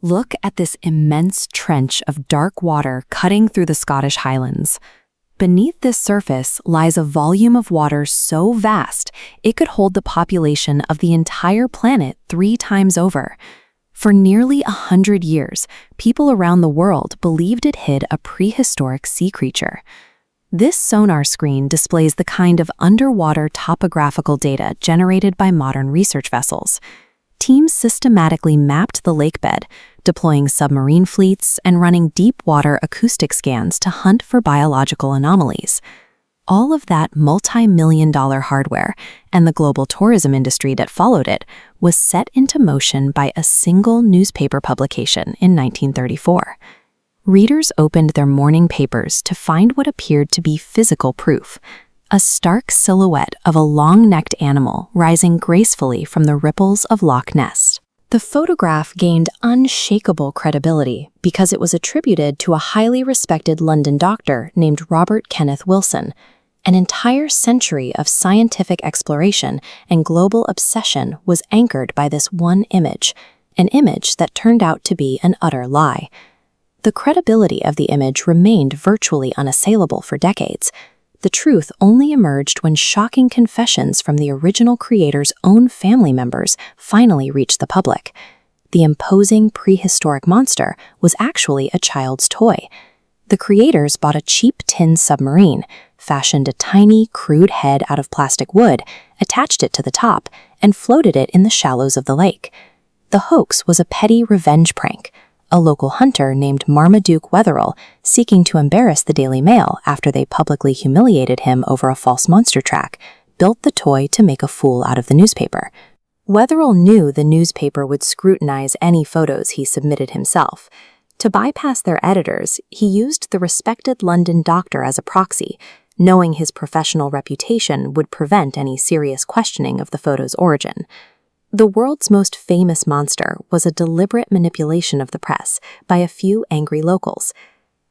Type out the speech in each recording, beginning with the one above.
Look at this immense trench of dark water cutting through the Scottish Highlands. Beneath this surface lies a volume of water so vast it could hold the population of the entire planet 3 times over. For nearly 100 years, people around the world believed it hid a prehistoric sea creature. This sonar screen displays the kind of underwater topographical data generated by modern research vessels. Teams systematically mapped the lakebed, deploying submarine fleets and running deep-water acoustic scans to hunt for biological anomalies. All of that multi-million-dollar hardware and the global tourism industry that followed it was set into motion by a single newspaper publication in 1934. Readers opened their morning papers to find what appeared to be physical proof: a stark silhouette of a long-necked animal rising gracefully from the ripples of Loch Ness. The photograph gained unshakable credibility because it was attributed to a highly respected London doctor named Robert Kenneth Wilson. An entire century of scientific exploration and global obsession was anchored by this one image, an image that turned out to be an utter lie. The credibility of the image remained virtually unassailable for decades. The truth only emerged when shocking confessions from the original creator's own family members finally reached the public. The imposing prehistoric monster was actually a child's toy. The creators bought a cheap tin submarine, fashioned a tiny, crude head out of plastic wood, attached it to the top, and floated it in the shallows of the lake. The hoax was a petty revenge prank. A local hunter named Marmaduke Wetherell, seeking to embarrass the Daily Mail after they publicly humiliated him over a false monster track, built the toy to make a fool out of the newspaper. Wetherell knew the newspaper would scrutinize any photos he submitted himself. To bypass their editors, he used the respected London doctor as a proxy, knowing his professional reputation would prevent any serious questioning of the photo's origin. The world's most famous monster was a deliberate manipulation of the press by a few angry locals.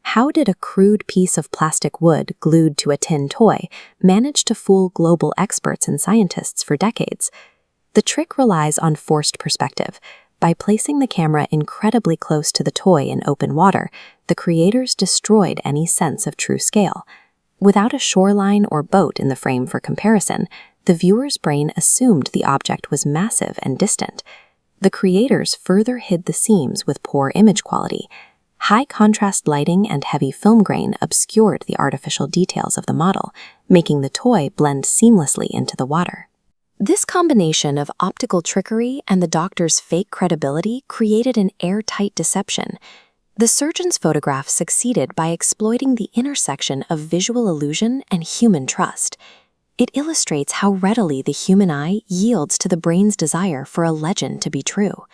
How did a crude piece of plastic wood glued to a tin toy manage to fool global experts and scientists for decades? The trick relies on forced perspective. By placing the camera incredibly close to the toy in open water, the creators destroyed any sense of true scale. Without a shoreline or boat in the frame for comparison, the viewer's brain assumed the object was massive and distant. The creators further hid the seams with poor image quality. High-contrast lighting and heavy film grain obscured the artificial details of the model, making the toy blend seamlessly into the water. This combination of optical trickery and the doctor's fake credibility created an airtight deception. The surgeon's photograph succeeded by exploiting the intersection of visual illusion and human trust. It illustrates how readily the human eye yields to the brain's desire for a legend to be true.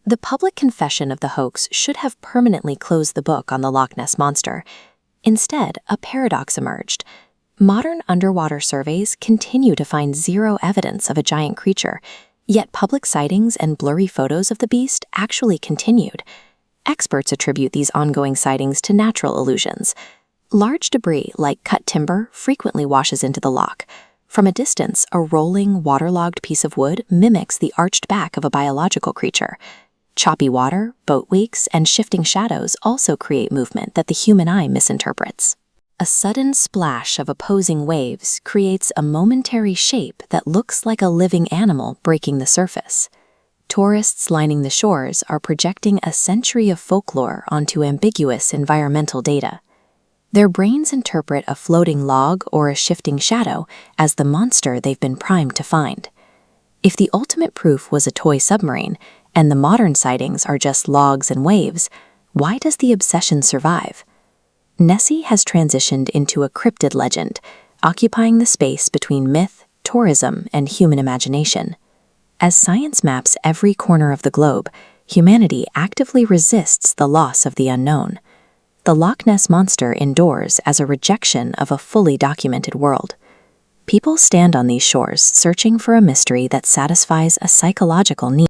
The public confession of the hoax should have permanently closed the book on the Loch Ness Monster. Instead, a paradox emerged. Modern underwater surveys continue to find zero evidence of a giant creature, yet public sightings and blurry photos of the beast actually continued. Experts attribute these ongoing sightings to natural illusions. Large debris, like cut timber, frequently washes into the loch. From a distance, a rolling, waterlogged piece of wood mimics the arched back of a biological creature. Choppy water, boat leaks, and shifting shadows also create movement that the human eye misinterprets. A sudden splash of opposing waves creates a momentary shape that looks like a living animal breaking the surface. Tourists lining the shores are projecting a century of folklore onto ambiguous environmental data. Their brains interpret a floating log or a shifting shadow as the monster they've been primed to find. If the ultimate proof was a toy submarine, and the modern sightings are just logs and waves, why does the obsession survive? Nessie has transitioned into a cryptid legend, occupying the space between myth, tourism, and human imagination. As science maps every corner of the globe, humanity actively resists the loss of the unknown. The Loch Ness Monster endures as a rejection of a fully documented world. People stand on these shores searching for a mystery that satisfies a psychological need.